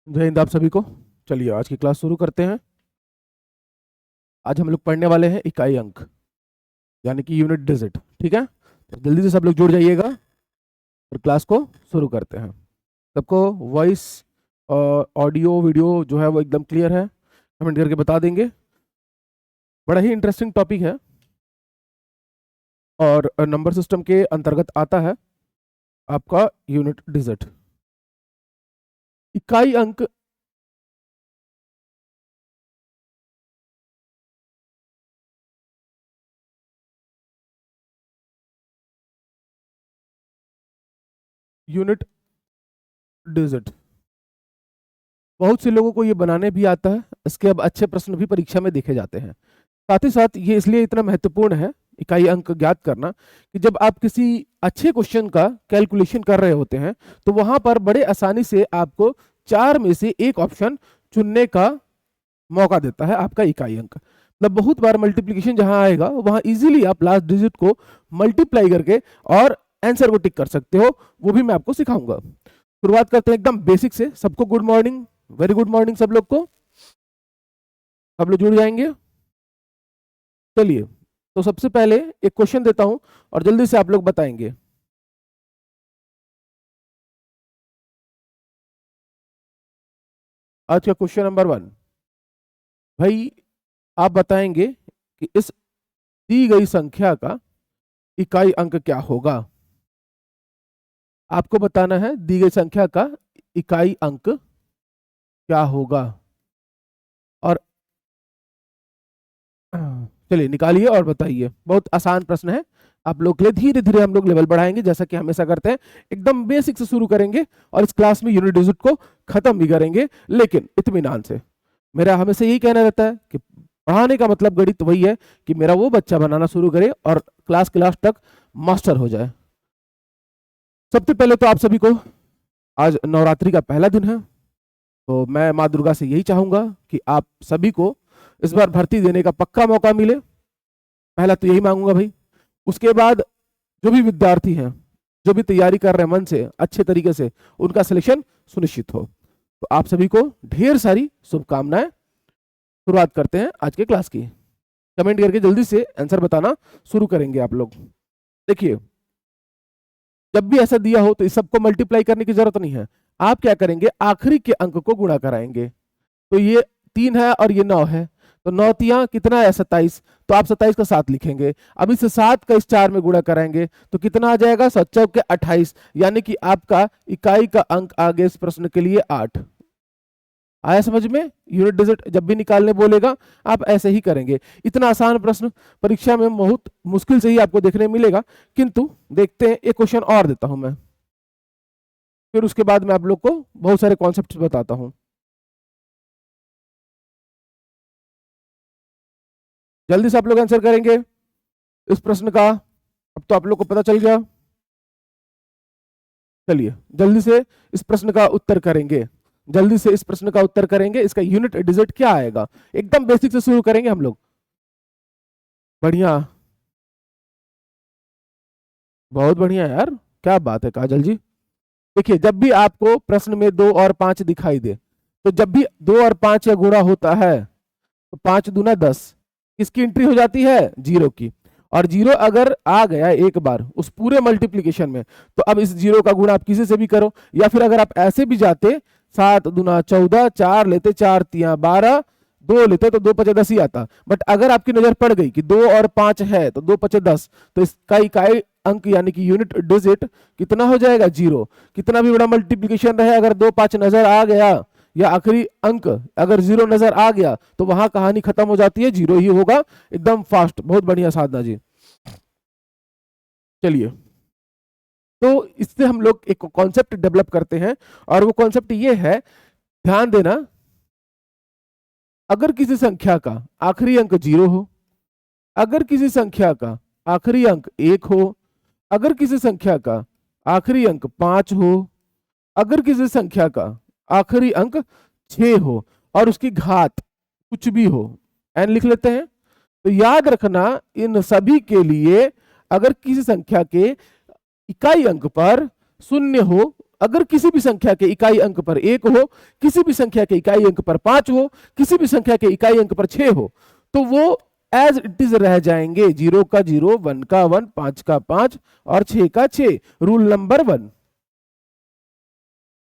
जय हिंद आप सभी को। चलिए आज की क्लास शुरू करते हैं। आज हम लोग पढ़ने वाले हैं इकाई अंक यानी कि यूनिट डिजिट। ठीक है, तो जल्दी से सब लोग जुड़ जाइएगा और क्लास को शुरू करते हैं। सबको वॉइस और ऑडियो वीडियो जो है वो एकदम क्लियर है? कमेंट करके बता देंगे। बड़ा ही इंटरेस्टिंग टॉपिक है और नंबर सिस्टम के अंतर्गत आता है आपका यूनिट डिजिट। इकाई अंक यूनिट डिजिट बहुत से लोगों को ये बनाने भी आता है। इसके अब अच्छे प्रश्न भी परीक्षा में देखे जाते हैं। साथ ही साथ ये इसलिए इतना महत्वपूर्ण है इकाई अंक ज्ञात करना कि जब आप किसी अच्छे क्वेश्चन का कैलकुलेशन कर रहे होते हैं तो वहां पर बड़े आसानी से आपको चार में से एक ऑप्शन चुनने का मौका देता है आपका इकाई अंक। मतलब बहुत बार मल्टीप्लीकेशन जहां आएगा वहां इजीली आप लास्ट डिजिट को मल्टीप्लाई करके और आंसर को टिक कर सकते हो। वो भी मैं आपको सिखाऊंगा। शुरुआत करते हैं एकदम बेसिक से। सबको good morning, very good morning सब लोग को। सब लोग जुड़ जाएंगे। चलिए, तो सबसे पहले एक क्वेश्चन देता हूं और जल्दी से आप लोग बताएंगे। आज का क्वेश्चन नंबर 1, भाई आप बताएंगे कि इस दी गई संख्या का इकाई अंक क्या होगा। आपको बताना है दी गई संख्या का इकाई अंक क्या होगा। और चलिए निकालिए और बताइए। बहुत आसान प्रश्न है आप लोग के लिए। धीरे धीरे हम लोग लेवल बढ़ाएंगे जैसा कि हमेशा करते हैं। एकदम बेसिक से शुरू करेंगे और इस क्लास में यूनिट डिजिट को खत्म भी करेंगे, लेकिन इत्मीनान से। मेरा हमेशा यही कहना रहता है कि पढ़ाने का मतलब गणित वही है कि मेरा वो बच्चा बनाना शुरू करे और क्लास के लास्ट तक मास्टर हो जाए। सबसे पहले तो आप सभी को आज नवरात्रि का पहला दिन है, तो मैं माँ दुर्गा से यही चाहूंगा कि आप सभी को इस बार भर्ती देने का पक्का मौका मिले। पहला तो यही मांगूंगा भाई। उसके बाद जो भी विद्यार्थी हैं, जो भी तैयारी कर रहे हैं मन से अच्छे तरीके से, उनका सिलेक्शन सुनिश्चित हो। तो आप सभी को ढेर सारी शुभकामनाएं। शुरुआत करते हैं आज के क्लास की। कमेंट करके जल्दी से आंसर बताना शुरू करेंगे आप लोग। देखिए, जब भी ऐसा दिया हो तो इस सबको मल्टीप्लाई करने की जरूरत नहीं है। आप क्या करेंगे, आखिरी के अंक को गुणा कराएंगे। तो ये 3 है और ये 9 है, तो 9 तिया कितना है, 27। तो आप 27 का 7 लिखेंगे। अब इस 7 का इस 4 में गुणा कराएंगे तो कितना आ जाएगा, 7 चौके 28। यानी कि आपका इकाई का अंक आ गया इस प्रश्न के लिए 8। आया समझ में? यूनिट डिजिट जब भी निकालने बोलेगा आप ऐसे ही करेंगे। इतना आसान प्रश्न परीक्षा में बहुत मुश्किल से ही आपको देखने मिलेगा। किंतु देखते हैं, एक क्वेश्चन और देता हूं मैं, फिर उसके बाद मैं आप लोग को बहुत सारे कॉन्सेप्ट्स बताता हूं। जल्दी से आप लोग आंसर करेंगे इस प्रश्न का। अब तो आप लोग को पता चल गया। चलिए जल्दी से इस प्रश्न का उत्तर करेंगे। जल्दी से इस प्रश्न का उत्तर करेंगे। इसका यूनिट डिजिट क्या आएगा? एकदम बेसिक से शुरू करेंगे हम लोग। बढ़िया, बहुत बढ़िया यार, क्या बात है काजल जी। देखिए, जब भी आपको प्रश्न में 2 और 5 दिखाई दे, तो जब भी 2 और 5 का गुणा होता है तो 5 दूना 10, किसकी एंट्री हो जाती है? 0 की। और 0 अगर आ गया एक बार उस पूरे मल्टीप्लीकेशन में, तो अब इस 0 का गुणा आप किसी से भी करो, या फिर अगर आप ऐसे भी जाते, 7 दूना 14, 4 लेते, 4 तिया 12, 2 लेते तो 2 पचे 10 ही आता। बट अगर आपकी नजर पड़ गई कि 2 और 5 है तो 2 पचे 10, तो इसका इकाई अंक यानी कि यूनिट डिजिट कितना हो जाएगा? 0। कितना भी बड़ा मल्टीप्लीकेशन रहे, अगर 2 5 नजर आ गया या आखिरी अंक अगर 0 नजर आ गया तो वहां कहानी खत्म हो जाती है, 0 ही होगा। एकदम फास्ट, बहुत बढ़िया साधना जी। चलिए, तो इससे हम लोग एक कॉन्सेप्ट डेवलप करते हैं और वो कॉन्सेप्ट ये है, ध्यान देना, अगर किसी संख्या का आखिरी अंक 0 हो, अगर किसी संख्या का आखिरी अंक 1 हो, अगर किसी संख्या का आखिरी अंक 5 हो, अगर किसी संख्या का आखिरी अंक 6 हो और उसकी घात कुछ भी हो, एन लिख लेते हैं। तो याद रखना, इन सभी के लिए अगर किसी संख्या के इकाई अंक पर 0 हो, अगर किसी भी संख्या के इकाई अंक पर 1 हो, किसी भी संख्या के इकाई अंक पर 5 हो, किसी भी संख्या के इकाई अंक पर 6 हो, तो वो एज इट इज रह जाएंगे। 0 का 0, 1 का 1, 5 का 5 और 6 का 6। रूल नंबर 1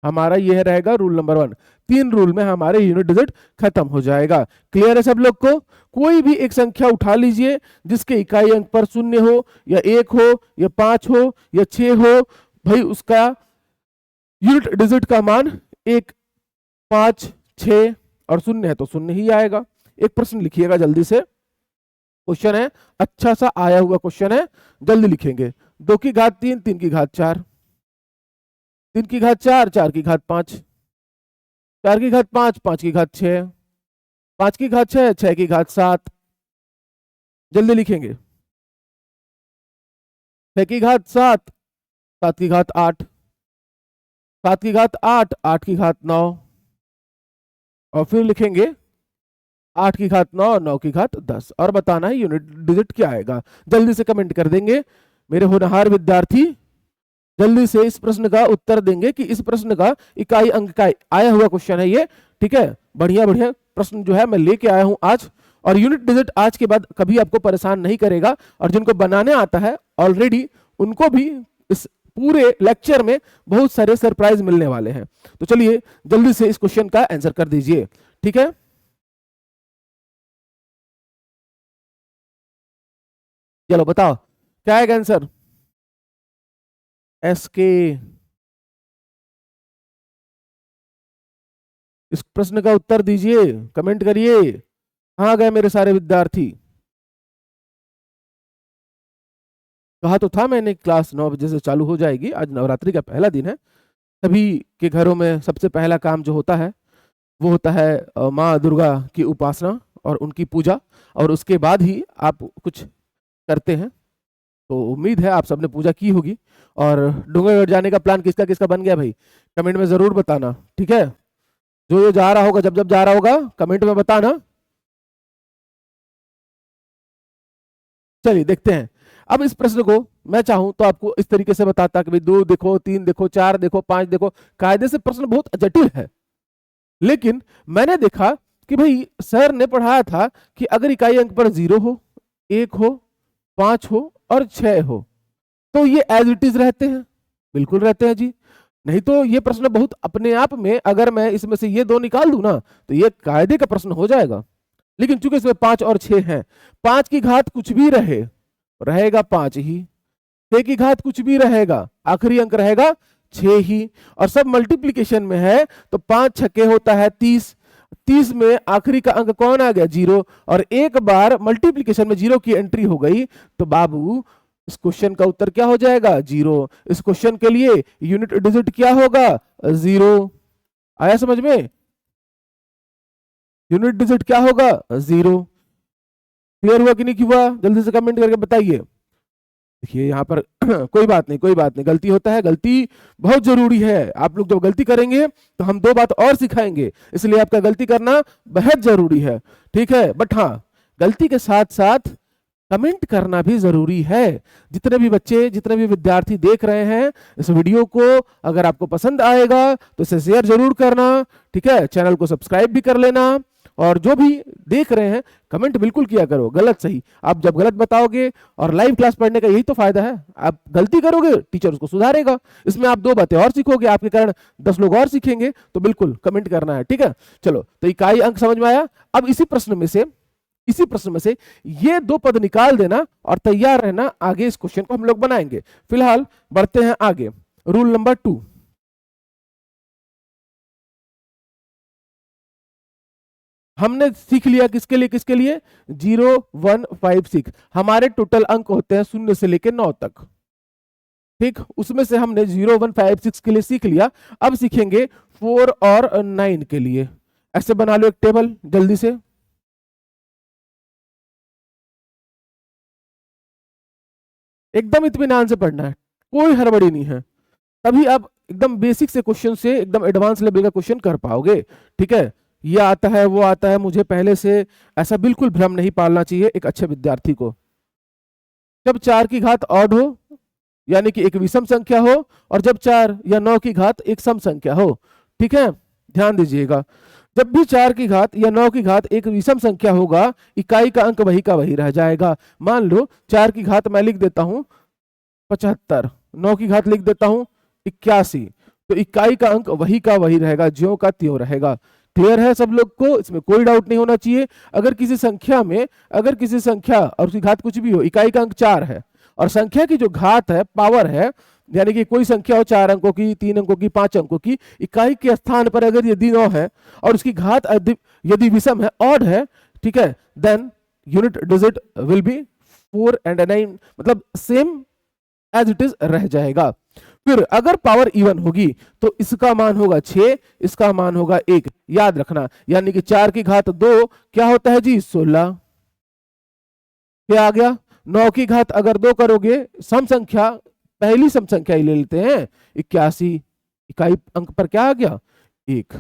हमारा यह रहेगा, रूल नंबर 1। 3 रूल में हमारे यूनिट डिजिट खत्म हो जाएगा। क्लियर है सब लोग को? कोई भी एक संख्या उठा लीजिए जिसके इकाई अंक पर 0 हो या 1 हो या 5 हो या 6 हो, भाई उसका यूनिट डिजिट का मान 1, 5, 6 और 0 है तो 0 ही आएगा। एक प्रश्न लिखिएगा जल्दी से, क्वेश्चन है, अच्छा सा आया हुआ क्वेश्चन है, जल्दी लिखेंगे। 2 की घात 3, 3 की घात 4, 3 की घात 4, 4 की घात 5, 4 की घात 5, 5 की घात 6, 5 की घात 6, 6 की घात 7। जल्दी लिखेंगे। 6 की घात 7, 7 की घात 8, 7 की घात 8, 8 की घात 9 और फिर लिखेंगे 8 की घात 9, 9 की घात 10 और बताना है यूनिट डिजिट क्या आएगा। जल्दी से कमेंट कर देंगे मेरे होनहार विद्यार्थी, जल्दी से इस प्रश्न का उत्तर देंगे कि इस प्रश्न का इकाई अंक का आया हुआ क्वेश्चन है ये। ठीक है, बढ़िया बढ़िया प्रश्न जो है मैं लेके आया हूं आज, और यूनिट डिजिट आज के बाद कभी आपको परेशान नहीं करेगा, और जिनको बनाने आता है ऑलरेडी उनको भी इस पूरे लेक्चर में बहुत सारे सरप्राइज मिलने वाले हैं। तो चलिए जल्दी से इस क्वेश्चन का आंसर कर दीजिए। ठीक है, चलो बताओ क्या आएगा आंसर। एसके, इस प्रश्न का उत्तर दीजिए, कमेंट करिए। कहां गए मेरे सारे विद्यार्थी? कहा तो था मैंने क्लास 9 बजे से चालू हो जाएगी। आज नवरात्रि का पहला दिन है, सभी के घरों में सबसे पहला काम जो होता है वो होता है माँ दुर्गा की उपासना और उनकी पूजा, और उसके बाद ही आप कुछ करते हैं। तो उम्मीद है आप सबने पूजा की होगी। और डूंगरगढ़ जाने का प्लान किसका किसका बन गया भाई, कमेंट में जरूर बताना। ठीक है, जो जा रहा होगा, जब जब जा रहा होगा कमेंट में बताना। चलिए देखते हैं। अब इस प्रश्न को मैं चाहूं तो आपको इस तरीके से बताता कि भाई 2 देखो, 3 देखो, 4 देखो, 5 देखो। कायदे से प्रश्न बहुत जटिल है, लेकिन मैंने देखा कि भाई सर ने पढ़ाया था कि अगर इकाई अंक पर 0 हो, 1 हो, 5 हो और 6 हो तो ये एज इट इज रहते हैं। बिल्कुल रहते हैं जी, नहीं तो ये प्रश्न बहुत अपने आप में, अगर मैं इसमें से ये 2 निकाल दूं ना तो ये कायदे का प्रश्न हो जाएगा। लेकिन चूंकि इसमें 5 और 6 हैं, 5 की घात कुछ भी रहेगा 5 ही, 6 की घात कुछ भी रहेगा, आखिरी अंक रहेगा 6 ही, और सब मल्टीप्लीकेशन में है तो 5 छक्के होता है 30, 30 में आखिरी का अंक कौन आ गया 0, और एक बार मल्टीप्लीकेशन में 0 की एंट्री हो गई तो बाबू इस क्वेश्चन का उत्तर क्या हो जाएगा 0। इस क्वेश्चन के लिए यूनिट डिजिट क्या होगा 0। आया समझ में? यूनिट डिजिट क्या होगा 0। क्लियर हुआ कि नहीं हुआ? जल्दी से कमेंट करके बताइए। देखिए यहाँ पर कोई बात नहीं, कोई बात नहीं, गलती होता है, गलती बहुत जरूरी है। आप लोग जब गलती करेंगे तो हम 2 बात और सिखाएंगे, इसलिए आपका गलती करना बेहद जरूरी है। ठीक है, बट हाँ गलती के साथ साथ कमेंट करना भी जरूरी है। जितने भी बच्चे, जितने भी विद्यार्थी देख रहे हैं इस वीडियो को, अगर आपको पसंद आएगा तो इसे शेयर जरूर करना। ठीक है, चैनल को सब्सक्राइब भी कर लेना, और जो भी देख रहे हैं कमेंट बिल्कुल किया करो, गलत सही। आप जब गलत बताओगे, और लाइव क्लास पढ़ने का यही तो फायदा है, आप गलती करोगे टीचर उसको सुधारेगा, इसमें आप 2 बातें और सीखोगे, आपके कारण 10 लोग और सीखेंगे। तो बिल्कुल कमेंट करना है। ठीक है, चलो तो इकाई अंक समझ में आया। अब इसी प्रश्न में से ये 2 पद निकाल देना और तैयार रहना, आगे इस क्वेश्चन को हम लोग बनाएंगे। फिलहाल बढ़ते हैं आगे। रूल नंबर 2, हमने सीख लिया किसके लिए 0, 1, 5, 6 हमारे टोटल अंक होते हैं 0 से लेकर 9 तक। ठीक, उसमें से हमने 0, 1, 5, 6 के लिए सीख लिया। अब सीखेंगे 4 और 9 के लिए। ऐसे बना लो एक टेबल जल्दी से। एकदम इत्मीनान से पढ़ना है, कोई हड़बड़ी नहीं है, तभी आप एकदम बेसिक से क्वेश्चन से एकदम एडवांस लेवल का क्वेश्चन कर पाओगे। ठीक है, ये आता है वो आता है, मुझे पहले से ऐसा बिल्कुल भ्रम नहीं पालना चाहिए एक अच्छे विद्यार्थी को। जब 4 की घात ऑड हो यानी कि एक विषम संख्या हो, और जब 4 या 9 की घात एक सम संख्या हो। ठीक है, ध्यान दीजिएगा, जब भी 4 की घात या 9 की घात एक विषम संख्या होगा, इकाई का अंक वही का वही रह जाएगा। मान लो 4 की घात मैं लिख देता हूं 75, 9 की घात लिख देता हूं 81, तो इकाई का अंक वही का वही रहेगा, ज्यों का त्यों रहेगा। क्लियर है सब लोग को, इसमें कोई डाउट नहीं होना चाहिए। अगर किसी संख्या और उसकी घात कुछ भी हो, इकाई का अंक 4 है, और संख्या की जो घात है, पावर है, यानी कि कोई संख्या हो 4 अंकों की, 3 अंकों की, 5 अंकों की, इकाई के स्थान पर अगर यदि 9 है और उसकी घात यदि विषम है, ऑड है, ठीक है, then unit digit will be 4 and 9, मतलब सेम एज इट इज रह जाएगा। फिर अगर पावर इवन होगी तो इसका मान होगा 6, इसका मान होगा 1, याद रखना। यानी कि 4 की घात 2 क्या होता है जी, 16, क्या आ गया। 9 की घात अगर 2 करोगे, सम संख्या, पहली सम संख्या ही ले लेते हैं 81, इकाई अंक पर क्या आ गया, 1।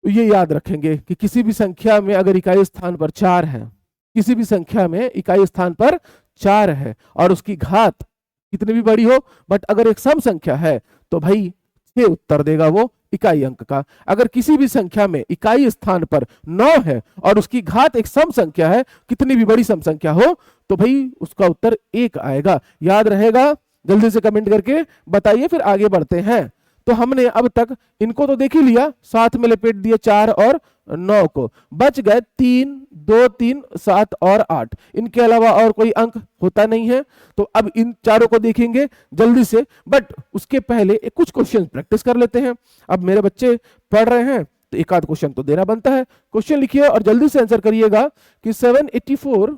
तो ये याद रखेंगे कि किसी भी संख्या में अगर इकाई स्थान पर 4 है, किसी भी संख्या में इकाई स्थान पर 4 है और उसकी घात कितनी भी बड़ी हो, बट अगर एक सम संख्या है तो भाई 6 उत्तर देगा वो इकाई अंक का। अगर किसी भी संख्या में इकाई स्थान पर 9 है और उसकी घात एक सम संख्या है, कितनी भी बड़ी सम संख्या हो, तो भाई उसका उत्तर 1 आएगा। याद रहेगा, जल्दी से कमेंट करके बताइए, फिर आगे बढ़ते हैं। तो हमने अब तक इनको तो देख ही लिया, साथ में लपेट दिए 4 और 9 को, बच गए 3, 2, 3, 7 और 8। इनके अलावा और कोई अंक होता नहीं है, तो अब इन चारों को देखेंगे जल्दी से, बट उसके पहले कुछ क्वेश्चन प्रैक्टिस कर लेते हैं। अब मेरे बच्चे पढ़ रहे हैं तो एक आध क्वेश्चन तो देना बनता है। क्वेश्चन लिखिए और जल्दी से आंसर करिएगा कि 784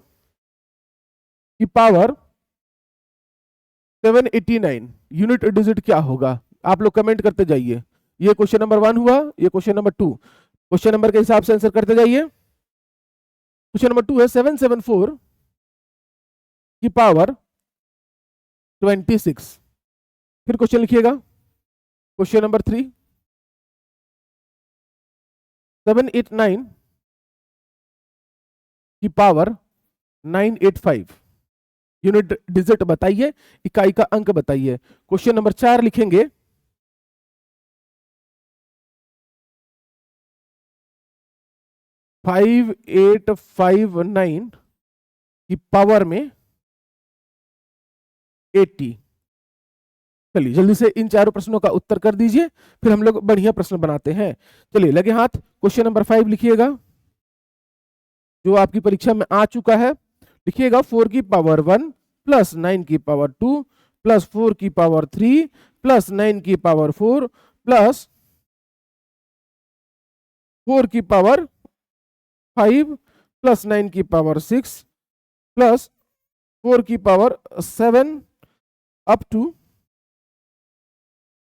की पावर 789 यूनिट डिजिट क्या होगा। आप लोग कमेंट करते जाइए। ये क्वेश्चन नंबर 1 हुआ, ये क्वेश्चन नंबर 2, क्वेश्चन नंबर के हिसाब से आंसर करते जाइए। क्वेश्चन नंबर 2 है 774 की पावर 26। फिर क्वेश्चन लिखिएगा। क्वेश्चन नंबर 3 789 की पावर 985। यूनिट डिजिट बताइए, इकाई का अंक बताइए। क्वेश्चन नंबर 4 लिखेंगे 5859 की पावर में 80। चलिए जल्दी से इन चारों प्रश्नों का उत्तर कर दीजिए, फिर हम लोग बढ़िया प्रश्न बनाते हैं। चलिए लगे हाथ। क्वेश्चन नंबर 5 लिखिएगा, जो आपकी परीक्षा में आ चुका है। लिखिएगा 4 की पावर 1 प्लस 9 की पावर 2 प्लस 4 की पावर 3 प्लस 9 की पावर 4 प्लस 4 की पावर 5 प्लस 9 की पावर 6 प्लस 4 की पावर 7 अप टू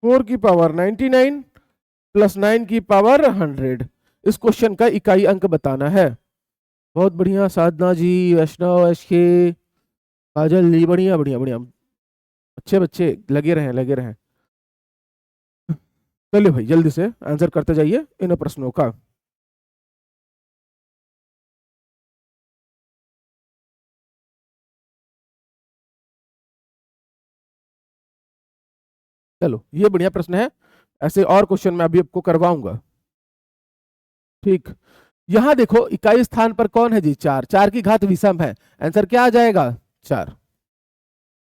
4 की पावर 99 प्लस 9 की पावर 100। इस क्वेश्चन का इकाई अंक बताना है। बहुत बढ़िया साधना जी, वैष्णव, एसके, काजल जी, बढ़िया बढ़िया बढ़िया, अच्छे बच्चे लगे रहे लगे रहे। चलिए भाई जल्दी से आंसर करते जाइए इन प्रश्नों का। चलो ये बढ़िया प्रश्न है, ऐसे और क्वेश्चन मैं अभी आपको करवाऊंगा। ठीक, यहां देखो इकाई स्थान पर कौन है जी, 4, 4 की घात विषम है, आंसर क्या आ जाएगा 4।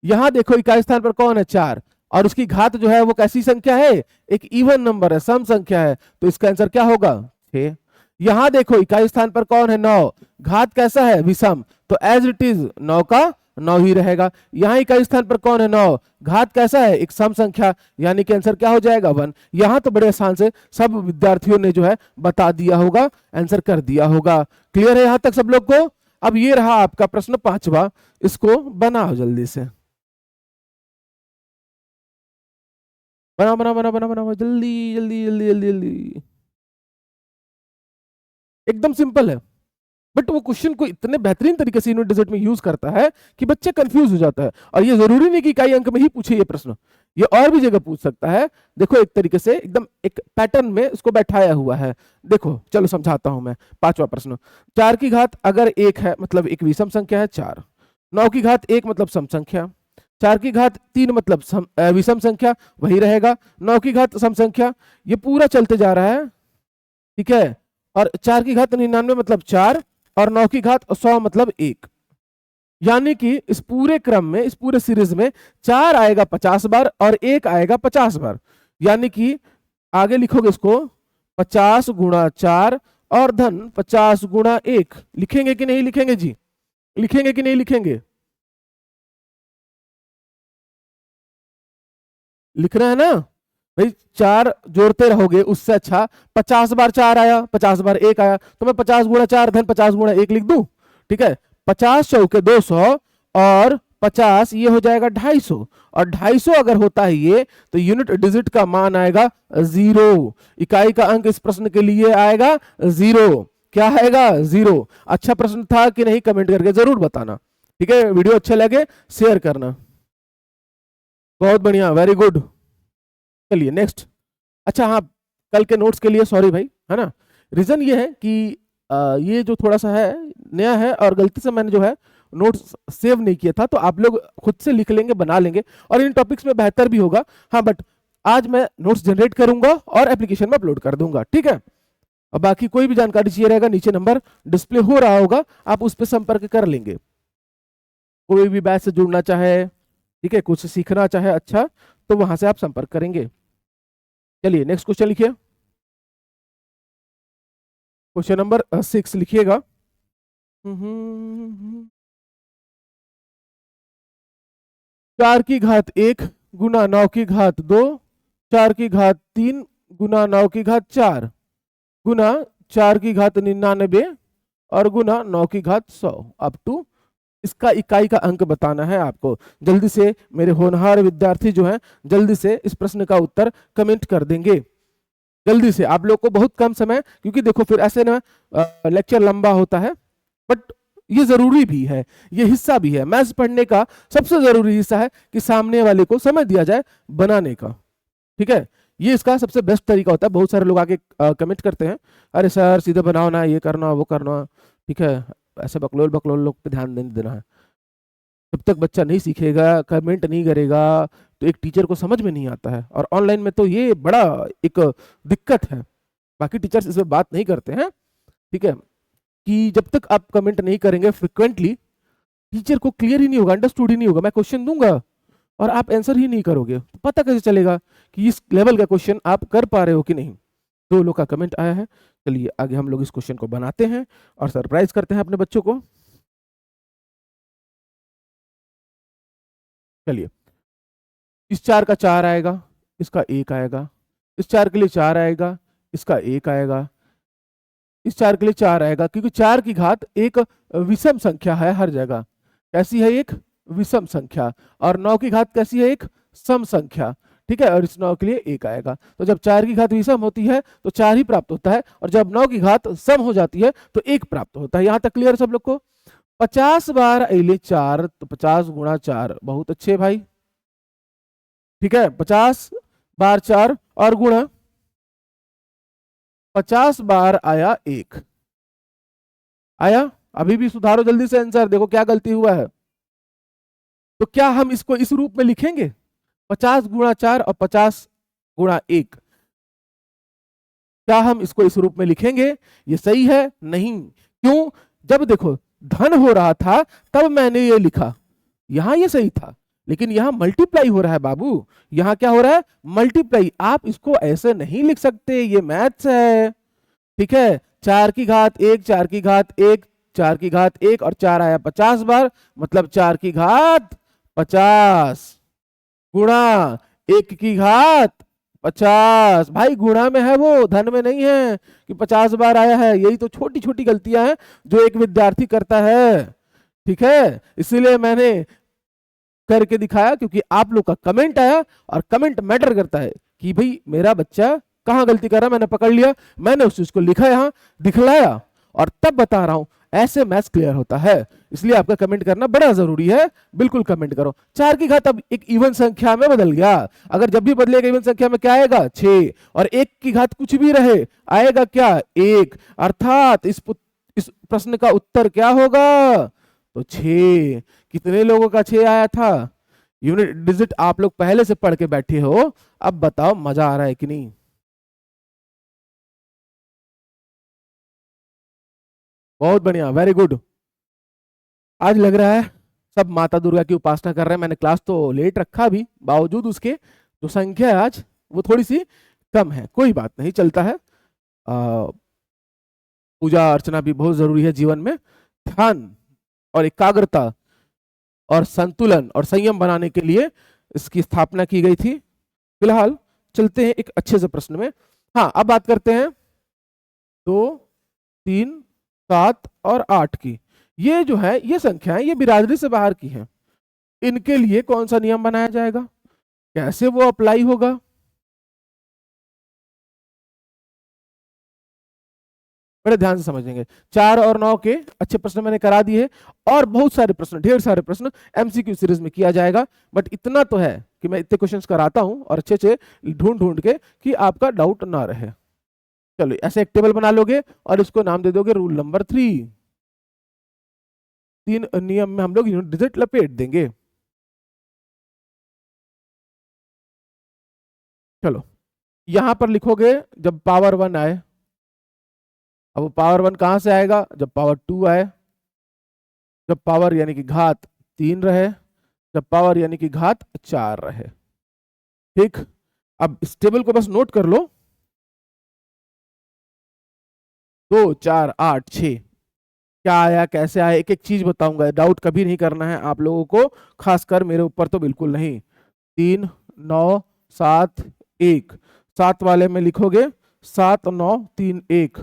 यहां देखो इकाई स्थान पर कौन है 4, और उसकी घात जो है वो कैसी संख्या है, एक इवन नंबर है, सम संख्या है, तो इसका आंसर क्या होगा 6। यहां देखो इकाई स्थान पर कौन है 9, घात कैसा है विषम, तो एज इट इज 9 का 9 ही रहेगा। यहां इकाई स्थान पर कौन है 9, घात कैसा है एक सम संख्या, यानी कि आंसर क्या हो जाएगा 1। यहां तो बड़े आसान से सब विद्यार्थियों ने जो है बता दिया होगा, आंसर कर दिया होगा। क्लियर है यहां तक सब लोग को। अब ये रहा आपका प्रश्न 5वां, इसको बनाओ जल्दी से, बनाओ बनाओ बनाओ बनाओ बनाओ जल्दी जल्दी जल्दी जल्दी जल्दी। एकदम सिंपल है, बट वो क्वेश्चन को इतने बेहतरीन तरीके से यूनिट डिजिट में यूज करता है कि बच्चे कंफ्यूज हो जाता है। और ये जरूरी नहीं कि इकाई अंक में ही पूछे ये प्रश्न, ये और भी जगह पूछ सकता है। देखो एक तरीके से एकदम एक पैटर्न में इसको बैठाया हुआ है। देखो चलो समझाता हूं मैं। 5वां प्रश्न, 4 की घात अगर 1 है मतलब एक विषम संख्या है 4, 9 की घात 1 मतलब सम संख्या, 4 की घात 3 मतलब विषम संख्या, वही रहेगा। 9 की घात सम संख्या, ये पूरा चलते जा रहा है, ठीक है। और 4 की घात 99 मतलब 4, और 9 की घात 100 मतलब 1। यानी कि इस पूरे क्रम में, इस पूरे सीरीज में 4 आएगा 50 बार और 1 आएगा 50 बार। यानी कि आगे लिखोगे इसको 50 गुणा 4 और धन 50 गुणा 1। लिखेंगे कि नहीं लिखेंगे जी? लिखेंगे कि नहीं लिखेंगे? लिखना है ना भाई? 4 जोड़ते रहोगे, उससे अच्छा 50 बार 4 आया, 50 बार 1 आया, तो मैं 50 गुणा 4 धन 50 गुणा 1 लिख दूं, ठीक है। 50 चौके 200 और 50 ये हो जाएगा 250, और 250 अगर होता है ये, तो यूनिट डिजिट का मान आएगा 0। इकाई का अंक इस प्रश्न के लिए आएगा 0। क्या आएगा? 0। अच्छा प्रश्न था कि नहीं? कमेंट करके जरूर बताना, ठीक है। वीडियो अच्छा लगे शेयर करना। बहुत बढ़िया, वेरी गुड। चलिए नेक्स्ट। अच्छा हाँ, कल के नोट्स के लिए सॉरी भाई, है ना। रीजन ये है कि ये जो थोड़ा सा है नया है, और गलती से मैंने जो है नोट्स सेव नहीं किया था, तो आप लोग खुद से लिख लेंगे, बना लेंगे, और इन टॉपिक्स में बेहतर भी होगा। हाँ बट आज मैं नोट्स जनरेट करूंगा और एप्लीकेशन में अपलोड कर दूंगा, ठीक है। और बाकी कोई भी जानकारी चाहिए रहेगा, नीचे नंबर डिस्प्ले हो रहा होगा, आप उस पर संपर्क कर लेंगे। कोई भी बैच से जुड़ना चाहे, ठीक है, कुछ सीखना चाहे अच्छा, तो वहां से आप संपर्क करेंगे। चलिए नेक्स्ट क्वेश्चन लिखिए। क्वेश्चन नंबर 6 लिखिएगा। 4 की घात 1 गुना 9 की घात 2, 4 की घात 3 गुना 9 की घात 4 गुना 4 की घात 99 और गुना 9 की घात 100 अप टू। इसका इकाई का अंक बताना है आपको। जल्दी से मेरे होनहार विद्यार्थी जो हैं, जल्दी से इस प्रश्न का उत्तर कमेंट कर देंगे। जल्दी से, आप लोग को बहुत कम समय, क्योंकि देखो फिर ऐसे ना लेक्चर लंबा होता है, बट ये जरूरी भी है, ये हिस्सा भी है। मैथ्स पढ़ने का सबसे जरूरी हिस्सा है कि सामने वाले को समय दिया जाए बनाने का, ठीक है। ये इसका सबसे बेस्ट तरीका होता है। बहुत सारे लोग आके कमेंट करते हैं, अरे सर सीधे बनाओ ना, ये करना वो करना, ठीक है। ऐसे बकलोल बकलोल लोग पे ध्यान नहीं देना है। जब तक बच्चा नहीं सीखेगा, कमेंट नहीं करेगा, तो एक टीचर को समझ में नहीं आता है। और ऑनलाइन में तो ये बड़ा एक दिक्कत है। बाकी टीचर्स इसमें बात नहीं करते हैं, ठीक है, कि जब तक आप कमेंट नहीं करेंगे फ्रिक्वेंटली, टीचर को क्लियर ही नहीं होगा, अंडरस्टूड ही नहीं होगा। मैं क्वेश्चन दूंगा और आप आंसर ही नहीं करोगे, तो पता कैसे चलेगा कि इस लेवल का क्वेश्चन आप कर पा रहे हो कि नहीं। 2 लोग का कमेंट आया है। चलिए आगे हम लोग इस क्वेश्चन को बनाते हैं और सरप्राइज करते हैं अपने बच्चों को। चलिए, इस 4 का 4 आएगा, इसका 1 आएगा, इस 4 के लिए 4 आएगा, इसका 1 आएगा, इस 4 के लिए 4 आएगा, क्योंकि 4 की घात एक विषम संख्या है हर जगह। कैसी है? एक विषम संख्या। और 9 की घात कैसी है? एक सम संख्या, ठीक है। और इस 9 के लिए 1 आएगा। तो जब 4 की घात विषम होती है तो 4 ही प्राप्त होता है, और जब 9 की घात सम हो जाती है तो 1 प्राप्त होता है। यहां तक क्लियर सब लोग को? 50 बार अले 4, तो 50 गुणा 4, बहुत अच्छे भाई, ठीक है। 50 बार 4 और गुणा 50 बार आया 1 आया। अभी भी सुधारो जल्दी से आंसर, देखो क्या गलती हुआ है। तो क्या हम इसको इस रूप में लिखेंगे? 50 गुणा 4 और 50 गुणा 1, क्या हम इसको इस रूप में लिखेंगे? ये सही है? नहीं। क्यों? जब देखो धन हो रहा था तब मैंने ये लिखा, यहां ये सही था, लेकिन यहां मल्टीप्लाई हो रहा है बाबू। यहां क्या हो रहा है? मल्टीप्लाई। आप इसको ऐसे नहीं लिख सकते, ये मैथ्स है, ठीक है। 4 की घात 1, 4 की घात 1, 4 की घात 1 और 4 आया 50 बार, मतलब 4 की घात 50 गुणा 1 की घात 50। भाई गुणा में है वो, धन में नहीं है कि 50 बार आया है। यही तो छोटी छोटी गलतियां हैं जो एक विद्यार्थी करता है, ठीक है। इसीलिए मैंने करके दिखाया, क्योंकि आप लोग का कमेंट आया, और कमेंट मैटर करता है कि भाई मेरा बच्चा कहां गलती कर रहा है। मैंने पकड़ लिया, मैंने उस चीज को लिखा, यहां दिखलाया, और तब बता रहा हूं। ऐसे मैथ्स क्लियर होता है, इसलिए आपका कमेंट करना बड़ा जरूरी है। बिल्कुल कमेंट करो। 4 की घात अब एक इवन संख्या में बदल गया। अगर जब भी बदलेगा इवन संख्या में क्या आएगा? 6। और 1 की घात कुछ भी रहे, आएगा क्या? 1। अर्थात इस प्रश्न का उत्तर क्या होगा? तो 6। कितने लोगों का 6 आया था? यूनिट डिजिट आप लोग पहले से पढ़ के बैठे हो, अब बताओ मजा आ रहा है कि नहीं? बहुत बढ़िया, वेरी गुड। आज लग रहा है सब माता दुर्गा की उपासना कर रहे हैं। मैंने क्लास तो लेट रखा भी, बावजूद उसके जो संख्या है आज वो थोड़ी सी कम है, कोई बात नहीं, चलता है। पूजा अर्चना भी बहुत जरूरी है जीवन में। ध्यान और एकाग्रता और संतुलन और संयम बनाने के लिए इसकी स्थापना की गई थी। फिलहाल चलते हैं एक अच्छे से प्रश्न में। हाँ, अब बात करते हैं 2, 3, 7 और 8 की। ये जो है ये संख्याएं ये बिरादरी से बाहर की हैं। इनके लिए कौन सा नियम बनाया जाएगा, कैसे वो अप्लाई होगा? बड़े ध्यान से समझेंगे। 4 और 9 के अच्छे प्रश्न मैंने करा दिए, और बहुत सारे प्रश्न, ढेर सारे प्रश्न एमसीक्यू सीरीज में किया जाएगा। बट इतना तो है कि मैं इतने क्वेश्चंस कराता हूं और अच्छे अच्छे ढूंढ ढूंढ के कि आपका डाउट ना रहे। चलो ऐसे एक टेबल बना लोगे और इसको नाम दे दोगे रूल नंबर 3। 3 नियम में हम लोग यूनिट डिजिट लपेट देंगे। चलो यहां पर लिखोगे जब पावर 1 आए। अब वो पावर 1 कहां से आएगा? जब पावर 2 आए, जब पावर यानी कि घात 3 रहे, जब पावर यानी कि घात 4 रहे। ठीक, अब इस टेबल को बस नोट कर लो। 2, 4, 8, 6 क्या आया, कैसे आया, एक एक चीज बताऊंगा। डाउट कभी नहीं करना है आप लोगों को, खासकर मेरे ऊपर तो बिल्कुल नहीं। 3, 9, 7, 1। 7 वाले में लिखोगे 7, 9, 3, 1।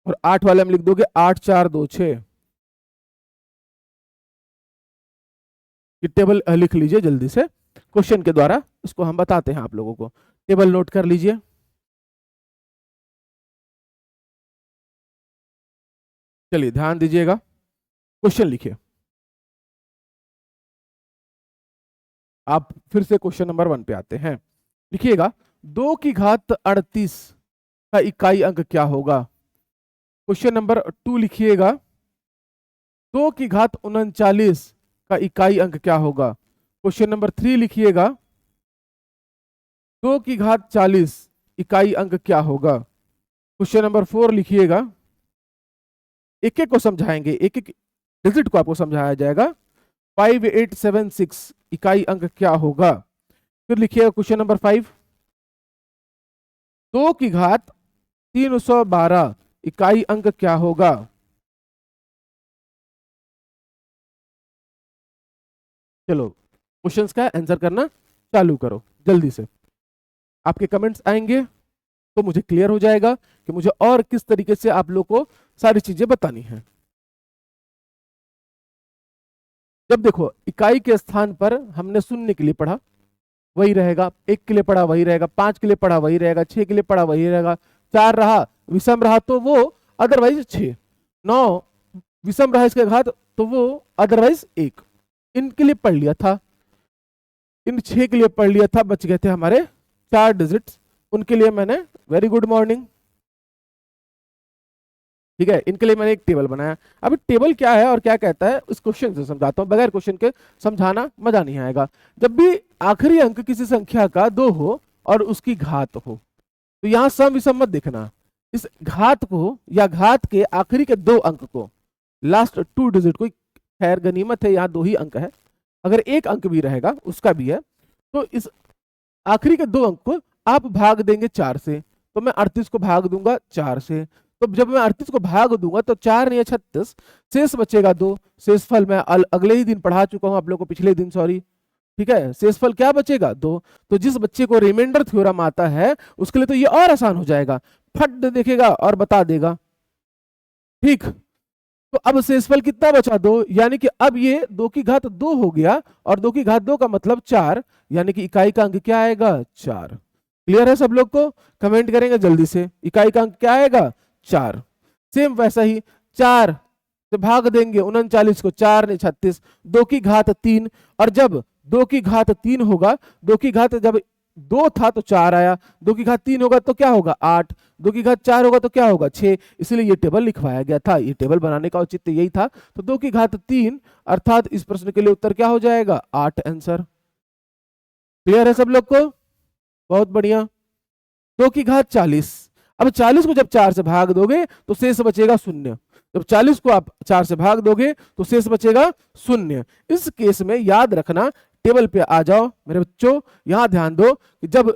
और 8 वाले में लिख दोगे 8, 4, 2, 6। ये टेबल लिख लीजिए जल्दी से, क्वेश्चन के द्वारा इसको हम बताते हैं आप लोगों को। टेबल नोट कर लीजिए। चलिए ध्यान दीजिएगा, क्वेश्चन लिखिए। आप फिर से क्वेश्चन नंबर 1 पे आते हैं। लिखिएगा 2 की घात 38 का इकाई अंक क्या होगा। क्वेश्चन नंबर 2 लिखिएगा 2 की घात 39 का इकाई अंक क्या होगा। क्वेश्चन नंबर 3 लिखिएगा 2 की घात 40 इकाई अंक क्या होगा। क्वेश्चन नंबर 4 लिखिएगा, एक एक को समझाएंगे, एक एक डिजिट को आपको समझाया जाएगा। 5876 इकाई अंक क्या होगा। फिर लिखिएगा क्वेश्चन नंबर 5, 2 की घात 312 इकाई अंक क्या होगा। चलो क्वेश्चंस का आंसर करना चालू करो जल्दी से। आपके कमेंट्स आएंगे तो मुझे क्लियर हो जाएगा कि मुझे और किस तरीके से आप लोग को सारी चीजें बतानी है। जब देखो इकाई के स्थान पर हमने शून्य के लिए पढ़ा वही रहेगा, 1 के लिए पढ़ा वही रहेगा, 5 के लिए पढ़ा वही रहेगा, 6 के लिए पढ़ा वही रहेगा, 4 रहा विषम रहा तो वो अदरवाइज 6, 9 विषम रहा इसके घात तो वो अदरवाइज 1। इनके लिए पढ़ लिया था, इन 6 के लिए पढ़ लिया था, बच गए थे हमारे 4 डिजिट्स, उनके लिए मैंने वेरी गुड मॉर्निंग। ठीक है, इनके लिए मैंने एक टेबल बनाया। अब टेबल क्या है और क्या कहता है इस क्वेश्चन से समझाता हूं, बगैर क्वेश्चन के समझाना मजा नहीं आएगा। जब भी आखिरी अंक किसी संख्या का 2 हो और उसकी घात हो तो यहां सम विषम मत देखना। इस घात को या घात के आखिरी के 2 अंक को, लास्ट 2 डिजिट को, खैर गनीमत है यहाँ 2 ही अंक है, अगर 1 अंक भी रहेगा उसका भी है, तो इस आखिरी के 2 अंक को आप भाग देंगे 4 से। तो मैं 38 को भाग दूंगा 4 से, तो जब मैं 38 को भाग दूंगा तो 4 नहीं 36, शेष बचेगा 2। शेषफल मैं अगले ही दिन पढ़ा चुका हूं आप लोगों को, पिछले दिन सॉरी। ठीक है, शेषफल क्या बचेगा 2। तो जिस बच्चे को रिमाइंडर थ्योरम आता है उसके लिए तो ये और आसान हो जाएगा, फट देखेगा और बता देगा। ठीक, तो अब शेषफल कितना बचा 2, यानी कि अब ये 2 की घात 2 हो गया, और 2 की घात 2 का मतलब 4, यानी कि इकाई का अंक क्या आएगा 4। क्लियर है सब लोग को? कमेंट करेंगे जल्दी से, इकाई का अंक क्या आएगा 4। सेम वैसा ही 4 से भाग देंगे 39 को, 4 ने 36, 2 की घात 3, और जब 2 की घात 3 होगा, 2 की घात जब 2 था तो 4 आया, 2 की घात 3 होगा तो क्या होगा 8, 2 की घात 4 होगा तो क्या होगा 6, इसलिए ये टेबल लिखवाया गया था, ये टेबल बनाने का औचित्य यही था। तो 2 की घात 3 अर्थात इस प्रश्न के लिए उत्तर क्या हो जाएगा 8 आंसर। क्लियर है सब लोग को? बहुत बढ़िया। 2 की घात 40, अब 40 को जब 4 से भाग दोगे तो शेष बचेगा 0, जब 40 को आप 4 से भाग दोगे तो शेष बचेगा 0। इस केस में याद रखना, टेबल पे आ जाओ मेरे बच्चों, यहां ध्यान दो कि जब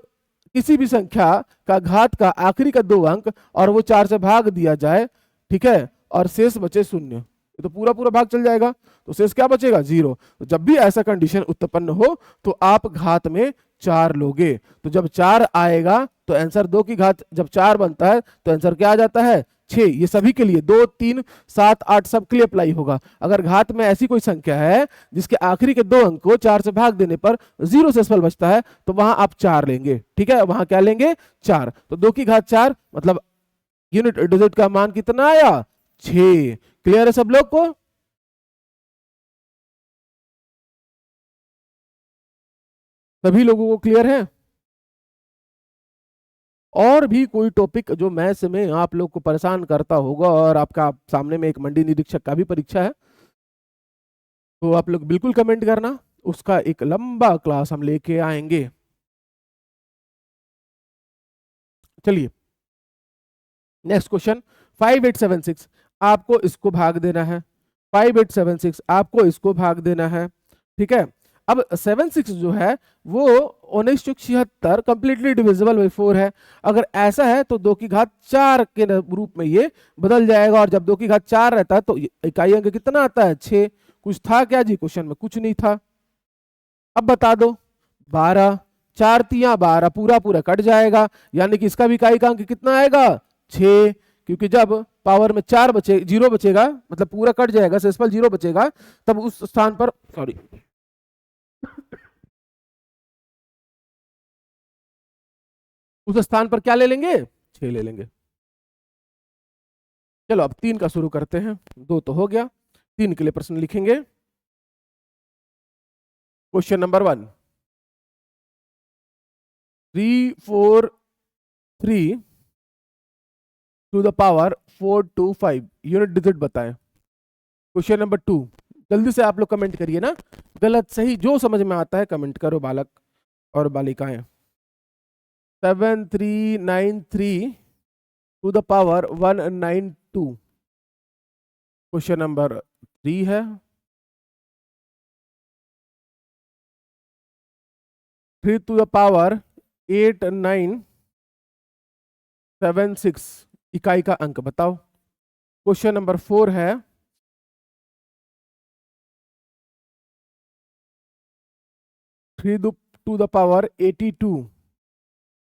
किसी भी संख्या का घात का आखिरी का 2 अंक और वो 4 से भाग दिया जाए, ठीक है, और शेष बचे 0, ये तो पूरा पूरा भाग चल जाएगा, तो शेष क्या बचेगा 0। तो जब भी ऐसा कंडीशन उत्पन्न हो तो आप घात में 4 लोगे, तो जब 4 आएगा तो आंसर 2 की घात जब 4 बनता है तो आंसर क्या आ जाता है 6। ये सभी के लिए 2, 3, 7, 8 सब के लिए अप्लाई होगा। अगर घात में ऐसी कोई संख्या है जिसके आखिरी के 2 अंक को 4 से भाग देने पर 0 शेषफल बचता है तो वहां आप 4 लेंगे, ठीक है, वहां क्या लेंगे 4। तो 2 की घात 4 मतलब यूनिट डिजिट का मान कितना आया 6। क्लियर है सब लोग को? सभी लोगों को क्लियर है? और भी कोई टॉपिक जो मैथ्स में आप लोग को परेशान करता होगा, और आपका सामने में एक मंडी निरीक्षक का भी परीक्षा है, तो आप लोग बिल्कुल कमेंट करना, उसका एक लंबा क्लास हम लेके आएंगे। चलिए नेक्स्ट क्वेश्चन 5876, आपको इसको भाग देना है, 5876 आपको इसको भाग देना है, ठीक है। अब 76 जो है वो 1976 कंप्लीटली डिविजिबल बाई 4 है। अगर ऐसा है तो 2 की घात 4 के रूप में ये बदल जाएगा, और जब 2 की घात 4 रहता है तो इकाई अंक कितना आता है 6। कुछ था क्या जी क्वेश्चन में? कुछ नहीं था। अब बता दो 12, 4 तिया 12, पूरा पूरा कट जाएगा, यानी कि इसका भी इकाई का अंक कितना आएगा 6, क्योंकि जब पावर में 4 बचे 0 बचेगा, मतलब पूरा कट जाएगा, शेषफल 0 बचेगा, तब उस स्थान पर सॉरी उस स्थान पर क्या ले लेंगे 6 ले लेंगे। चलो अब 3 का शुरू करते हैं, 2 तो हो गया, 3 के लिए प्रश्न लिखेंगे। Question number 1, 343 to the power 425 unit digit बताएं। क्वेश्चन नंबर 2, जल्दी से आप लोग कमेंट करिए ना, गलत सही जो समझ में आता है कमेंट करो बालक और बालिकाएं। 7393 to the power 192 question number 3 है। 3 टू द पावर 8976 इकाई का अंक बताओ। क्वेश्चन नंबर 4 है 3 टू द पावर 82,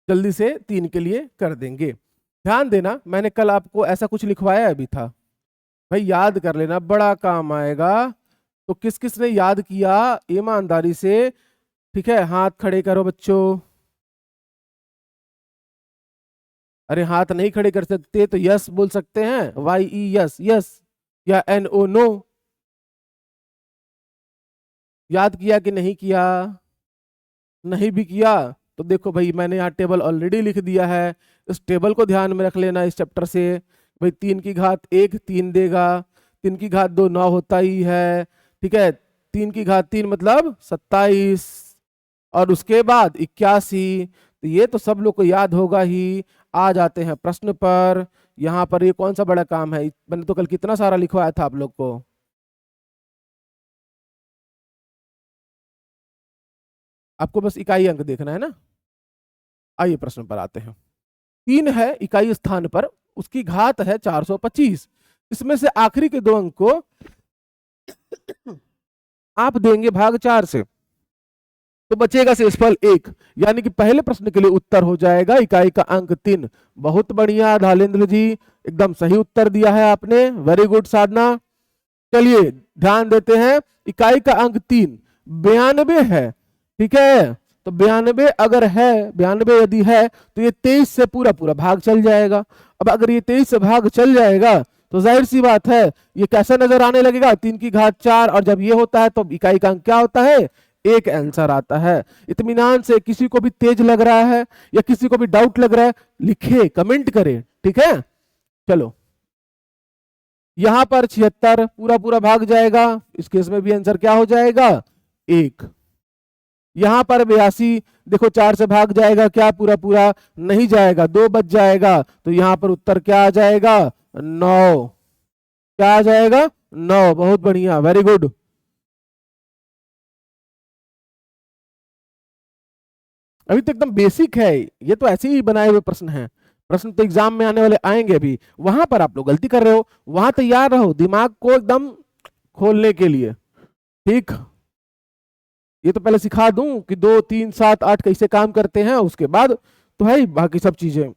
जल्दी से 3 के लिए कर देंगे। ध्यान देना, मैंने कल आपको ऐसा कुछ लिखवाया भी था, भाई याद कर लेना, बड़ा काम आएगा। तो किस किस ने याद किया ईमानदारी से, ठीक है, हाथ खड़े करो बच्चों। अरे हाथ नहीं खड़े कर सकते तो यस बोल सकते हैं, YE यस यस, या NO नो। याद किया कि नहीं किया? नहीं भी किया तो देखो भाई, मैंने यहाँ टेबल ऑलरेडी लिख दिया है, इस टेबल को ध्यान में रख लेना इस चैप्टर से। भाई 3 की घात 1 3 देगा, 3 की घात 2 9 होता ही है, ठीक है, 3 की घात 3 मतलब 27, और उसके बाद 81। तो ये तो सब लोग को याद होगा ही। आ जाते हैं प्रश्न पर। यहाँ पर ये कौन सा बड़ा काम है, मैंने तो कल कितना सारा लिखवाया था आप लोग को। आपको बस इकाई अंक देखना है ना। आइए प्रश्न पर आते हैं। 3 है इकाई स्थान पर, उसकी घात है 425, इसमें से आखिरी के 2 अंक को आप देंगे भाग 4 से, तो बचेगा शेषफल 1, यानी कि पहले प्रश्न के लिए उत्तर हो जाएगा इकाई का अंक 3। बहुत बढ़िया धालेंद्र जी, एकदम सही उत्तर दिया है आपने, वेरी गुड साधना। चलिए ध्यान देते हैं, इकाई का अंक 3 92 है, ठीक है, तो 92 अगर है, 92 यदि है तो ये 23 से पूरा पूरा भाग चल जाएगा। अब अगर ये 23 से भाग चल जाएगा तो जाहिर सी बात है ये कैसा नजर आने लगेगा 3 की घात 4, और जब ये होता है तो इकाई का अंक क्या होता है 1 आंसर आता है। इत्मीनान से, किसी को भी तेज लग रहा है या किसी को भी डाउट लग रहा है, लिखे, कमेंट करें, ठीक है। चलो, यहां पर 76 पूरा पूरा भाग जाएगा, इस केस में भी आंसर क्या हो जाएगा? 1। यहां पर 82 देखो 4 से भाग जाएगा क्या? पूरा पूरा नहीं जाएगा, 2 बच जाएगा, तो यहां पर उत्तर क्या आ जाएगा? 9। क्या आ जाएगा? 9। बहुत बढ़िया, वेरी गुड। अभी तो एकदम बेसिक है, ये तो ऐसे ही बनाए हुए प्रश्न हैं। प्रश्न तो एग्जाम में आने वाले आएंगे अभी, वहां पर आप लोग गलती कर रहे हो। वहां तैयार रहो दिमाग को एकदम खोलने के लिए, ठीक। ये तो पहले सिखा दूं कि 2, 3, 7, 8 कैसे काम करते हैं, उसके बाद तो है बाकी सब चीजें।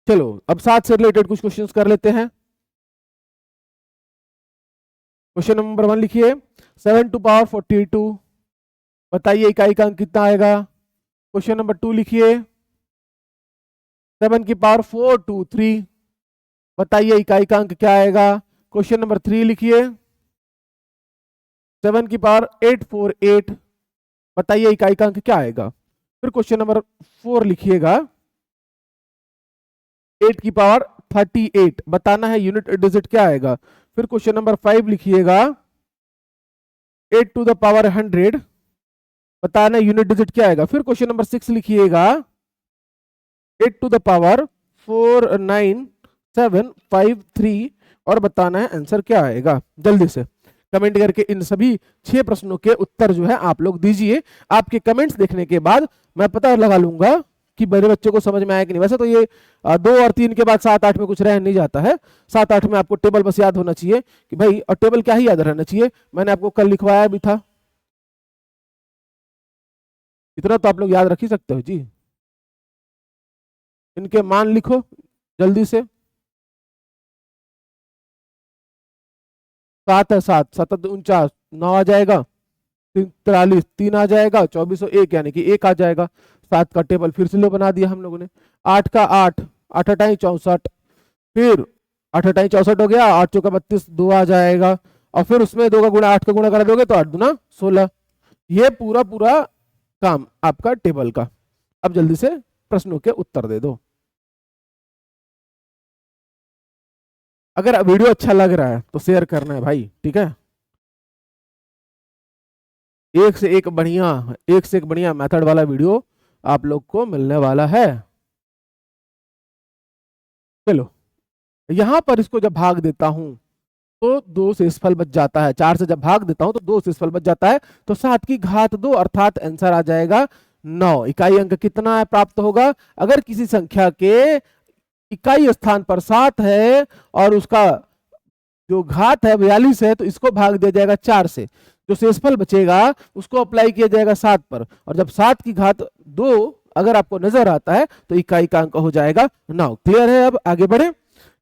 चलो, अब 7 से रिलेटेड कुछ क्वेश्चंस कर लेते हैं। क्वेश्चन नंबर 1 लिखिए, 7 टू पावर 42, बताइए इकाई का अंक कितना आएगा। क्वेश्चन नंबर 2 लिखिए, 7 की पावर 423, बताइए इकाई का अंक क्या आएगा। क्वेश्चन नंबर 3 लिखिए, 7 की पावर 848, बताइए इकाई का अंक क्या आएगा। फिर क्वेश्चन नंबर 4 लिखिएगा, 8 की पावर 38, बताना है यूनिट डिजिट क्या आएगा। फिर क्वेश्चन नंबर 5 लिखिएगा, 8 टू द पावर 100, बताना है यूनिट डिजिट क्या आएगा। फिर क्वेश्चन नंबर 6 लिखिएगा, 8 टू द पावर 49753, और बताना है आंसर क्या आएगा। जल्दी से कमेंट करके इन सभी 6 प्रश्नों के उत्तर जो है आप लोग दीजिए। आपके कमेंट्स देखने के बाद मैं पता लगा लूंगा कि मेरे बच्चे को समझ में आया कि नहीं। वैसे तो ये 2 और 3 के बाद 7, 8 में कुछ रह नहीं जाता है। 7, 8 में आपको टेबल बस याद होना चाहिए कि भाई, और टेबल क्या ही याद रहना चाहिए, मैंने आपको कल लिखवाया भी था। इतना तो आप लोग याद रख ही सकते हो जी। इनके मान लिखो जल्दी से। 7 है, 7 7 49, 9 आ जाएगा, 43 3 आ जाएगा, 2401 यानी कि 1 आ जाएगा। 7 का टेबल फिर से लो बना दिया हम लोगों ने। 8 का 8, 8 अटाई 64, फिर 8 अटाई 64 हो गया, 8 चौका 32, 2 आ जाएगा, और फिर उसमें 2 का गुणा 8 का गुणा करा दोगे तो 8 दूना 16। ये पूरा पूरा काम आपका टेबल का। अब जल्दी से प्रश्नों के उत्तर दे दो। अगर वीडियो अच्छा लग रहा है तो शेयर करना है भाई, ठीक है। एक से एक बढ़िया मेथड वाला वीडियो आप लोग को मिलने वाला है। चलो, यहां पर इसको जब भाग देता हूं तो 2 से शेषफल बच जाता है। 4 से जब भाग देता हूं तो 2 शेषफल बच जाता है, तो 7 की घात 2, अर्थात आंसर आ जाएगा 9। इकाई अंक कितना है प्राप्त होगा? अगर किसी संख्या के इकाई स्थान पर 7 है और उसका जो घात है 42 है, तो इसको भाग दिया जाएगा 4 से, जो शेषफल बचेगा उसको अप्लाई किया जाएगा 7 पर, और जब 7 की घात 2 अगर आपको नजर आता है तो इकाई का अंक हो जाएगा 9। क्लियर है? अब आगे बढ़े।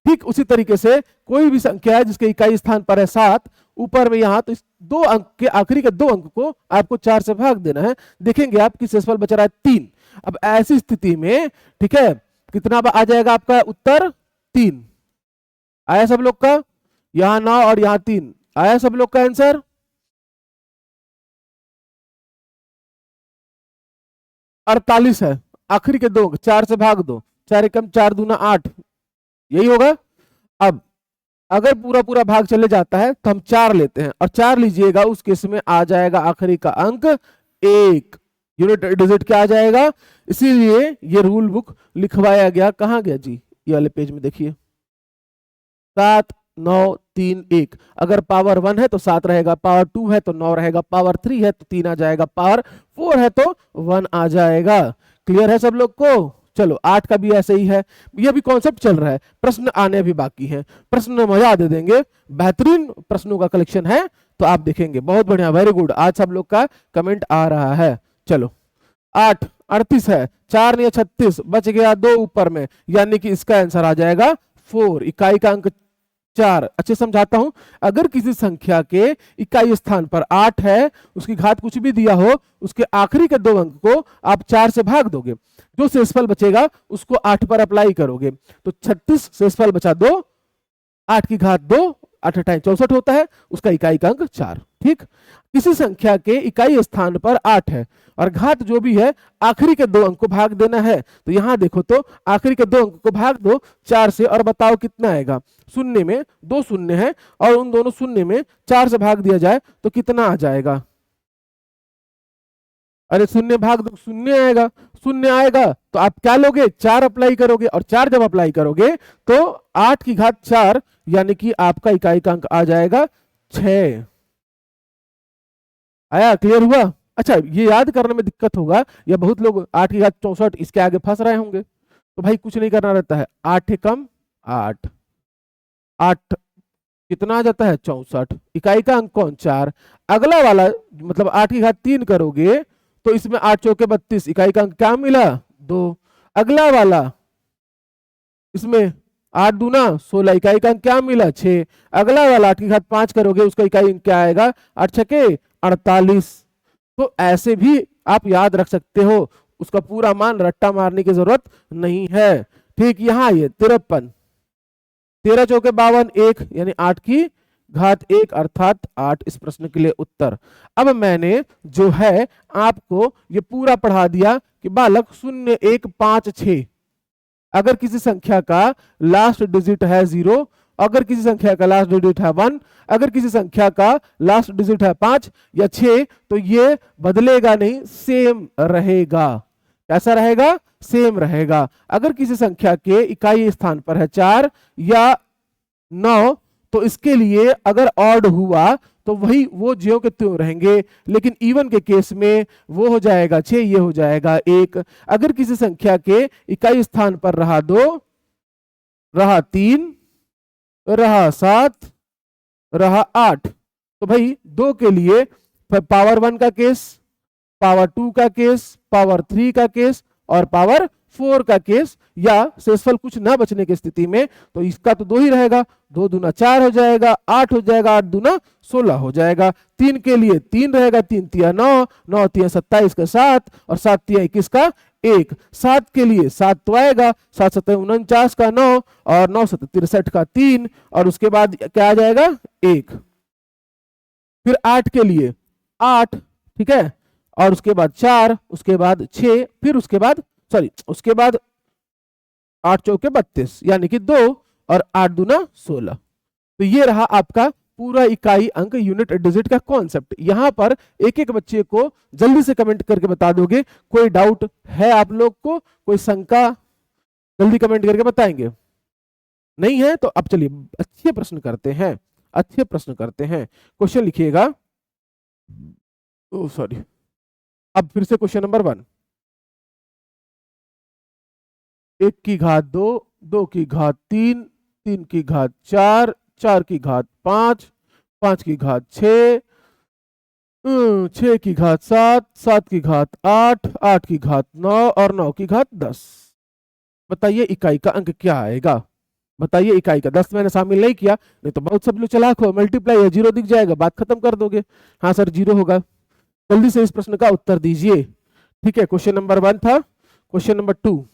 ठीक उसी तरीके से कोई भी संख्या है जिसके इकाई स्थान पर है 7, ऊपर में यहां, तो इस 2 अंक के आखिरी के 2 अंक को आपको 4 से भाग देना है। देखेंगे आप कि शेषफल बच रहा है 3। अब ऐसी स्थिति में, ठीक है, कितना आ जाएगा आपका उत्तर? 3 आया सब लोग का? यहां 9 और यहां 3 आया सब लोग का आंसर? अड़तालीस है आखिरी के 2 अंक, 4 से भाग दो, 4 एकम 4 दूना 8, यही होगा। अब अगर पूरा पूरा भाग चले जाता है तो हम 4 लेते हैं, और 4 लीजिएगा, उस केस में आ जाएगा आखिरी का अंक 1। यूनिट डिजिट क्या आ जाएगा? इसीलिए ये रूल बुक लिखवाया गया। कहां गया जी? ये वाले पेज में देखिए, 7 9 3 1। अगर पावर 1 है तो 7 रहेगा, पावर 2 है तो 9 रहेगा, पावर 3 है तो 3 आ जाएगा, पावर 4 है तो 1 आ जाएगा। क्लियर है सब लोग को? चलो, 8 का भी ऐसे ही है। ये भी कॉन्सेप्ट चल रहा है, प्रश्न आने भी बाकी हैं। प्रश्न मजा दे देंगे, बेहतरीन प्रश्नों का कलेक्शन है, तो आप देखेंगे। बहुत बढ़िया, वेरी गुड। आज सब लोग का कमेंट आ रहा है। चलो, 8 38 है, 4 नहीं 36, बच गया 2 ऊपर में, यानी कि इसका आंसर आ जाएगा 4। इकाई का अंक 4। अच्छे समझाता हूं, अगर किसी संख्या के इकाई स्थान पर 8 है, उसकी घात कुछ भी दिया हो, उसके आखिरी के 2 अंक को आप 4 से भाग दोगे, जो शेषफल बचेगा उसको 8 पर अप्लाई करोगे, तो 36 शेषफल बचा 2, 8 की घात 2, 8 8 64 होता है, उसका इकाई का अंक 4। ठीक, किसी संख्या के इकाई स्थान पर 8 है और घात जो भी है आखिरी के 2 अंक को भाग देना है। तो यहां देखो तो आखिरी के 2 अंक को भाग दो 4 से और बताओ कितना आएगा। शून्य में 2 शून्य है और उन दोनों शून्य में 4 से भाग दिया जाए तो कितना आ जाएगा। अरे शून्य भाग दो, शून्य आएगा। शून्य आएगा तो आप क्या लोगे, 4 अप्लाई करोगे और 4 जब अप्लाई करोगे तो 8 की घात 4 यानी कि आपका इकाई का अंक आ जाएगा 6। आया, क्लियर हुआ। अच्छा, ये याद करने में दिक्कत होगा या बहुत लोग 8 की घात 64 इसके आगे फंस रहे होंगे। तो भाई कुछ नहीं करना रहता है, 8 कम 8, 8 कितना आ जाता है 64, इकाई का अंक कौन 4। अगला वाला मतलब 8 की घात 3 करोगे तो इसमें 8 चौके 32, इकाई का अंक क्या मिला 2। अगला वाला इसमें 8 दूना 16, इकाई का अंक क्या मिला 6। अगला वाला 8 की घात 5 करोगे उसका इकाई अंक क्या आएगा 8 छके 48। तो ऐसे भी आप याद रख सकते हो, उसका पूरा मान रट्टा मारने की जरूरत नहीं है। ठीक, यहां ये 53, 13 चौके 52, 1 यानी 8 की घात 1 अर्थात 8 इस प्रश्न के लिए उत्तर। अब मैंने जो है आपको ये पूरा पढ़ा दिया कि बालक 0 1 5 6 अगर किसी संख्या का लास्ट डिजिट है 0, अगर किसी संख्या का लास्ट डिजिट है 1, अगर किसी संख्या का लास्ट डिजिट है 5 या 6 तो ये बदलेगा नहीं, सेम रहेगा। कैसा रहेगा, सेम रहेगा। अगर किसी संख्या के इकाई स्थान पर है 4 या 9 तो इसके लिए अगर ऑड हुआ तो वही वो ज्यों के त्यों रहेंगे, लेकिन इवन के केस में वो हो जाएगा 6, ये हो जाएगा 1। अगर किसी संख्या के इकाई स्थान पर रहा 2, रहा 3, रहा 7, रहा 8 तो भाई 2 के लिए पावर 1 का केस, पावर 2 का केस, पावर 3 का केस और पावर 4 का केस, या शेषफल कुछ ना बचने की स्थिति में तो इसका तो 2 ही रहेगा, 2 दूना 4 हो जाएगा, 8 हो जाएगा, 8 दूना 16 हो जाएगा। 3 के लिए 3 रहेगा, 3 तिया 9, 9 तिया 27 का 7 और 7 तिया 21 का 1। 7 के लिए 7 तो आएगा, 7 7 49 का 9 और 9 7 63 का 3 और उसके बाद क्या आ जाएगा 1। फिर 8 के लिए 8, ठीक है, और उसके बाद 4, उसके बाद 6, फिर उसके बाद उसके बाद 8 चौके 32 यानी कि 2 और 8 दूना 16। तो ये रहा आपका पूरा इकाई अंक यूनिट डिजिट का कॉन्सेप्ट। यहां पर एक एक बच्चे को जल्दी से कमेंट करके बता दोगे। कोई डाउट है आप लोग को, कोई शंका, जल्दी कमेंट करके बताएंगे। नहीं है तो अब चलिए अच्छे प्रश्न करते हैं, अच्छे प्रश्न करते हैं। क्वेश्चन लिखिएगा, सॉरी, अब फिर से क्वेश्चन नंबर 1। 1 की घात 2, 2 की घात 3, 3 की घात 4, 4 की घात 5, 5 की घात 6, 6 की घात 7, 7 की घात 8, 8 की घात 9 और 9 की घात 10। बताइए इकाई का अंक क्या आएगा। बताइए इकाई का, 10 मैंने शामिल नहीं किया, नहीं तो बहुत सब लोग चालाक हो, मल्टीप्लाई है 0 दिख जाएगा, बात खत्म कर दोगे। हाँ सर 0 होगा। जल्दी से इस प्रश्न का उत्तर दीजिए। ठीक है, क्वेश्चन नंबर 1 था। क्वेश्चन नंबर 2,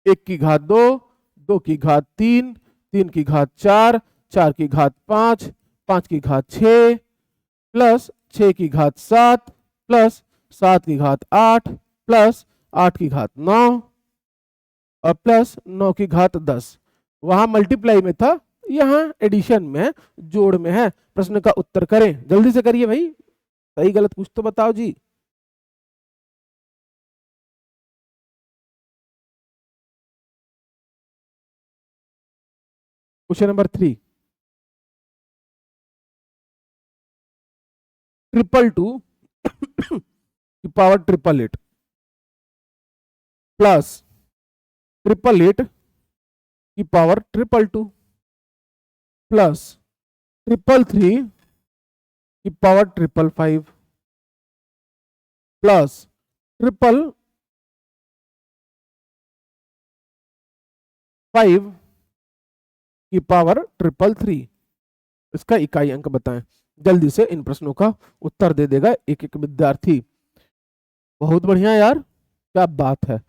1 की घात 2, 2 की घात 3, 3 की घात 4, 4 की घात 5, 5 की घात 6 प्लस 6 की घात 7 प्लस 7 की घात 8 प्लस 8 की घात 9 और प्लस 9 की घात 10। वहां मल्टीप्लाई में था, यहाँ एडिशन में, जोड़ में है। प्रश्न का उत्तर करें, जल्दी से करिए भाई, सही गलत कुछ तो बताओ जी। क्वेश्चन नंबर 3, 222 की पावर 888 प्लस 888 की पावर 222 प्लस 333 की पावर 555 प्लस 555 की पावर 333। इसका इकाई अंक बताएं। जल्दी से इन प्रश्नों का उत्तर दे देगा एक एक विद्यार्थी। बहुत बढ़िया यार, क्या बात है।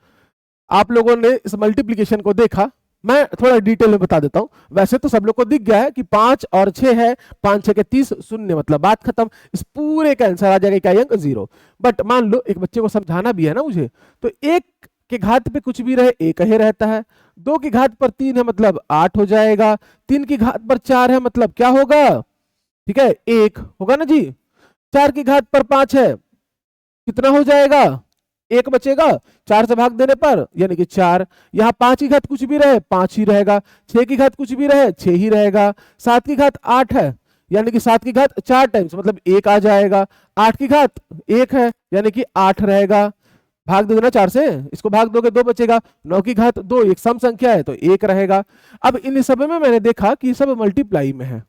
आप लोगों ने इस मल्टीप्लिकेशन को देखा, मैं थोड़ा डिटेल में बता देता हूं। वैसे तो सब लोग को दिख गया है कि 5 और 6 है, 5 6 के 30 शून्य, मतलब बात खत्म। इस पूरे का आंसर आ जाएगा इकाई अंक 0। बट मान लो एक बच्चे को समझाना भी है ना मुझे, तो एक के घात पे कुछ भी रहे एक ही रहता है, 2 की घात पर 3 है मतलब 8 हो जाएगा, 3 की घात पर 4 है मतलब क्या होगा, ठीक है 1 होगा ना जी। 4 की घात पर 5 है, कितना हो जाएगा, 1 बचेगा 4 से भाग देने पर, यानी कि 4। यहाँ 5 की घात कुछ भी रहे 5 ही रहेगा, 6 की घात कुछ भी रहे 6 ही रहेगा, 7 की घात 8 है, यानी कि 7 की घात 4 टाइम्स मतलब 1 आ जाएगा, 8 की घात 1 है यानी कि 8 रहेगा, भाग दोगे ना 4 से, इसको भाग दोगे 2 बचेगा, 9 की घात 2 एक सम संख्या है तो 1 रहेगा। अब इन सब में मैंने देखा कि सब मल्टीप्लाई में है,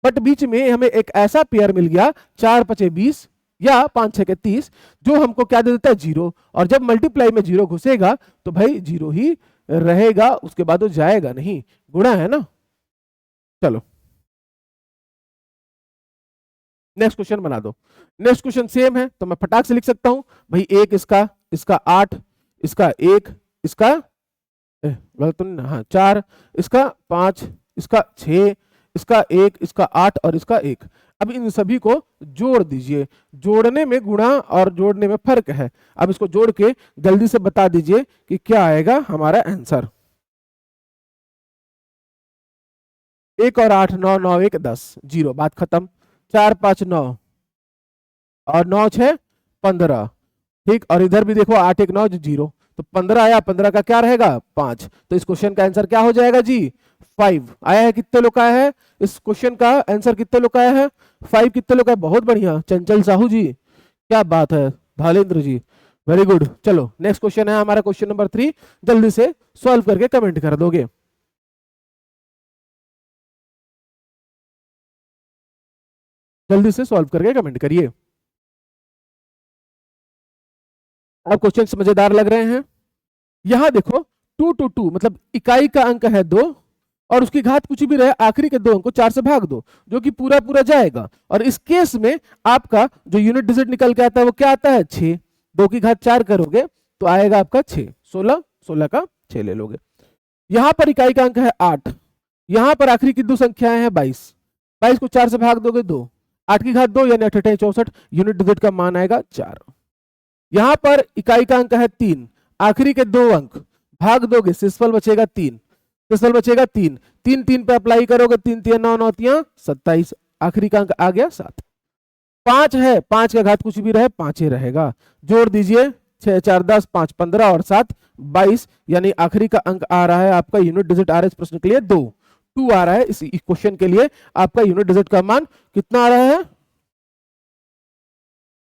बट बीच में हमें एक ऐसा पेयर मिल गया 4 पचे 20 या 5 6 के 30 जो हमको क्या दे देता है 0, और जब मल्टीप्लाई में 0 घुसेगा तो भाई 0 ही रहेगा, उसके बाद वो जाएगा नहीं, गुणा है ना। चलो नेक्स्ट क्वेश्चन बना दो। नेक्स्ट क्वेश्चन सेम है तो मैं फटाक से लिख सकता हूं भाई, एक इसका, इसका 8, इसका 1, इसका गलत तो नहीं, हाँ 4, इसका 5, इसका 6, इसका 1, इसका 8 और इसका 1। अब इन सभी को जोड़ दीजिए, जोड़ने में गुणा और जोड़ने में फर्क है। अब इसको जोड़ के जल्दी से बता दीजिए कि क्या आएगा हमारा आंसर। 1 और 8 9 9 1 10, 0, बात खत्म। 4 5 9 और 9 6 15, ठीक, और इधर भी देखो 8 1 9 0, तो 15 आया, 15 का क्या रहेगा 5, तो इस क्वेश्चन का आंसर क्या हो जाएगा जी 5 आया है। कितने लोग का आया है इस क्वेश्चन का आंसर, कितने लोग का आया है 5, कितने लोग का है, बहुत बढ़िया चंचल साहू जी, क्या बात है, धालेंद्र जी, वेरी गुड। चलो नेक्स्ट क्वेश्चन है हमारा क्वेश्चन नंबर 3, जल्दी से सॉल्व करके कमेंट कर दोगे। जल्दी से सॉल्व करके कमेंट करिए। अब क्वेश्चन मजेदार लग रहे हैं। यहां देखो 2 टू 2 मतलब इकाई का अंक है 2 और उसकी घात कुछ भी रहे आखिरी के 2 अंक को 4 से भाग दो, जो कि पूरा पूरा जाएगा। और इस केस में आपका जो यूनिट डिजिट निकल के आता है वो क्या आता है 6, 2 की घात 4 करोगे तो आएगा आपका 6, 16, 16 का 6 ले लोगे। यहां पर इकाई का अंक है 8, यहां पर आखिरी की दो संख्याएं हैं 22, 22 को 4 से भाग दोगे 2, 8 की घात 2 यानी 8 64, यूनिट डिजिट का मान आएगा 4। यहां पर इकाई का अंक है 3, आखिरी के 2 अंक भाग दोगे शेषफल बचेगा 3, शेषफल बचेगा 3, 3 3 पे अप्लाई करोगे 3 3 9 9 27, आखिरी का अंक आ गया 7। 5 है, 5 का घात कुछ भी रहे 5 ही रहेगा, जोड़ दीजिए 6 4 10 5 15 और 7 22, यानी आखिरी का अंक आ रहा है आपका, यूनिट डिजिट आ रहा है इस प्रश्न के लिए 2, 2 आ रहा है इस क्वेश्चन के लिए। आपका यूनिट डिजिट का मान कितना आ रहा है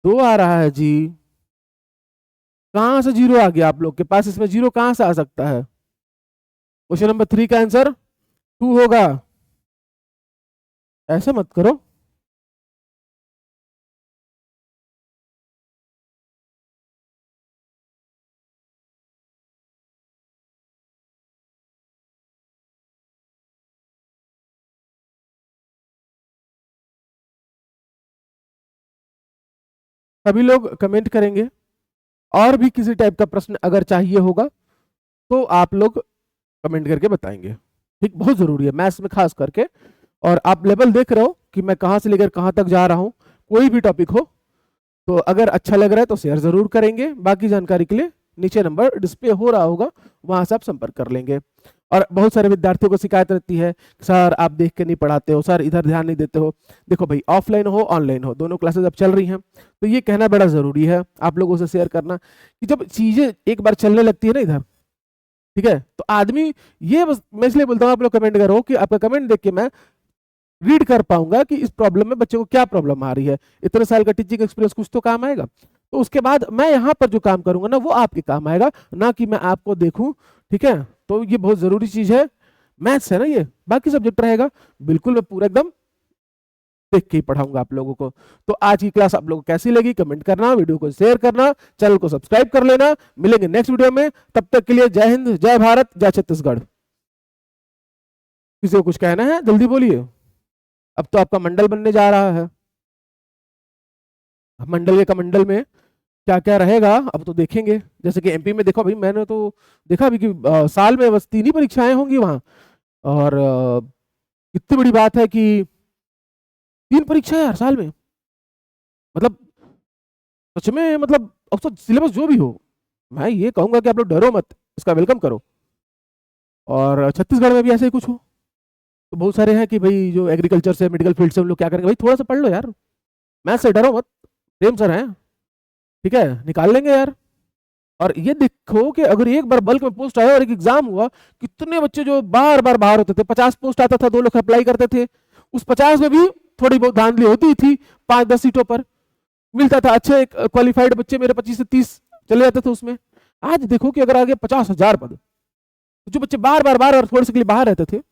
2 आ रहा है जी। कहां से 0 आ गया आप लोग के पास, इसमें 0 कहां से आ सकता है। क्वेश्चन नंबर 3 का आंसर 2 होगा, ऐसा मत करो। सभी लोग कमेंट करेंगे, और भी किसी टाइप का प्रश्न अगर चाहिए होगा तो आप लोग कमेंट करके बताएंगे, ठीक, बहुत जरूरी है मैथ्स में खास करके। और आप लेवल देख रहे हो कि मैं कहां से लेकर कहां तक जा रहा हूं, कोई भी टॉपिक हो तो अगर अच्छा लग रहा है तो शेयर जरूर करेंगे। बाकी जानकारी के लिए नीचे नंबर डिस्प्ले हो रहा होगा, वहां से आप संपर्क कर लेंगे। और बहुत सारे विद्यार्थियों को शिकायत रहती है, सर आप देख के नहीं पढ़ाते हो, सर इधर ध्यान नहीं देते हो। देखो भाई, ऑफलाइन हो ऑनलाइन हो दोनों क्लासेस अब चल रही हैं, तो ये कहना बड़ा जरूरी है आप लोगों से शेयर करना कि जब चीजें एक बार चलने लगती है ना इधर, ठीक है, तो आदमी, ये बस मैं इसलिए बोलता हूँ आप लोग कमेंट करो कि आपका कमेंट देख के मैं रीड कर पाऊंगा कि इस प्रॉब्लम में बच्चे को क्या प्रॉब्लम आ रही है। इतने साल का टीचिंग एक्सपीरियंस कुछ तो काम आएगा, तो उसके बाद मैं यहाँ पर जो काम करूंगा ना वो आपके काम आएगा, ना कि मैं आपको देखूं, ठीक है। तो ये बहुत जरूरी चीज है, मैथ्स है ना ये, बाकी सब्जेक्ट रहेगा बिल्कुल मैं पूरा एकदम देख के ही पढ़ाऊंगा आप लोगों को। तो आज की क्लास आप लोगों को कैसी लगी कमेंट करना, वीडियो को शेयर करना, चैनल को सब्सक्राइब कर लेना। मिलेंगे नेक्स्ट वीडियो में, तब तक के लिए जय हिंद, जय भारत, जय छत्तीसगढ़। किसी को कुछ कहना है जल्दी बोलिए, अब तो आपका मंडल बनने जा रहा है, मंडल के कमंडल में क्या क्या रहेगा अब तो देखेंगे। जैसे कि एमपी में देखो भाई, मैंने तो देखा अभी कि साल में बस 3 ही परीक्षाएं होंगी वहां। और कितनी बड़ी बात है कि 3 परीक्षाएं हर साल में, मतलब सच में, मतलब अब तो सिलेबस जो भी हो, मैं ये कहूंगा कि आप लोग डरो मत, इसका वेलकम करो। और छत्तीसगढ़ में भी ऐसे ही कुछ हो तो बहुत सारे हैं कि भाई जो एग्रीकल्चर से, मेडिकल फील्ड से, उन लोग क्या करेंगे भाई, थोड़ा सा पढ़ लो यार, मैथ से डरो मत, प्रेम सर हैं, ठीक है, निकाल लेंगे यार। और ये देखो कि अगर एक बार बल्क में पोस्ट आया और एक एग्जाम हुआ, कितने बच्चे जो बार बार बाहर होते थे, 50 पोस्ट आता था, 2 लोग अप्लाई करते थे, उस 50 में भी थोड़ी बहुत धांधली होती थी, 5-10 सीटों पर मिलता था, अच्छे क्वालिफाइड बच्चे मेरे 25 से 30 चले जाते थे उसमें। आज देखो कि अगर आगे 50,000 पद, तो जो बच्चे बार बार थोड़े से के लिए बाहर रहते थे,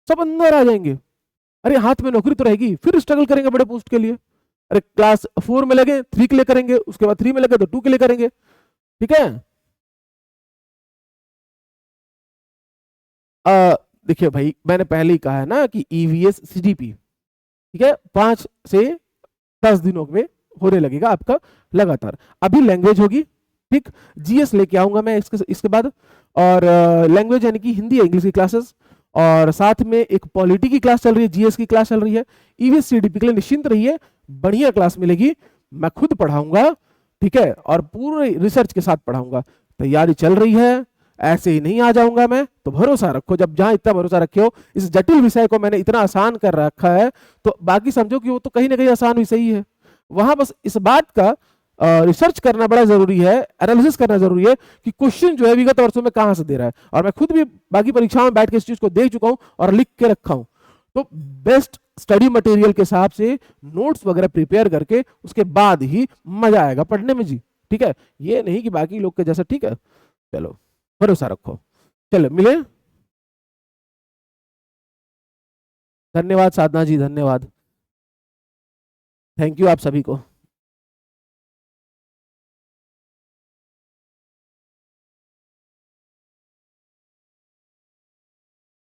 सब अंदर आ जाएंगे। अरे हाथ में नौकरी तो रहेगी, फिर स्ट्रगल करेंगे बड़े पोस्ट के लिए। अरे क्लास 4 में लगे 3 के लिए करेंगे, उसके बाद 3 में लगे तो 2 के लिए करेंगे, ठीक है। देखिए भाई, मैंने पहले ही कहा है ना कि ईवीएस सीजीपी, ठीक है, 5 से 10 दिनों में होने लगेगा आपका लगातार। अभी लैंग्वेज होगी, ठीक, जीएस लेके आऊंगा मैं इसके बाद। और लैंग्वेज यानी कि हिंदी या इंग्लिश की क्लासेस, और साथ में एक पॉलिटी की क्लास चल रही है, जीएस की क्लास चल रही है। ईवीएस सीडीपी के लिए निश्चिंत रहिए, बढ़िया क्लास मिलेगी, मैं खुद पढ़ाऊंगा, ठीक है, और पूरे रिसर्च के साथ पढ़ाऊंगा। तैयारी चल रही है, ऐसे ही नहीं आ जाऊंगा मैं, तो भरोसा रखो। जब जहां इतना भरोसा रखे हो, इस जटिल विषय को मैंने इतना आसान कर रखा है, तो बाकी समझो कि वो तो कहीं ना कहीं आसान विषय ही है। वहां बस इस बात का रिसर्च करना बड़ा जरूरी है, एनालिसिस करना जरूरी है कि क्वेश्चन जो है विगत वर्षों में कहां से दे रहा है। और मैं खुद भी बाकी परीक्षाओं में बैठ के इस चीज को देख चुका हूं और लिख के रखा हूं। तो बेस्ट स्टडी मटेरियल के हिसाब से नोट्स वगैरह प्रिपेयर करके उसके बाद ही मजा आएगा पढ़ने में जी, ठीक है। ये नहीं कि बाकी लोग के जैसा, ठीक है। चलो, भरोसा रखो। चलो मिले। धन्यवाद साधना जी, धन्यवाद, थैंक यू आप सभी को।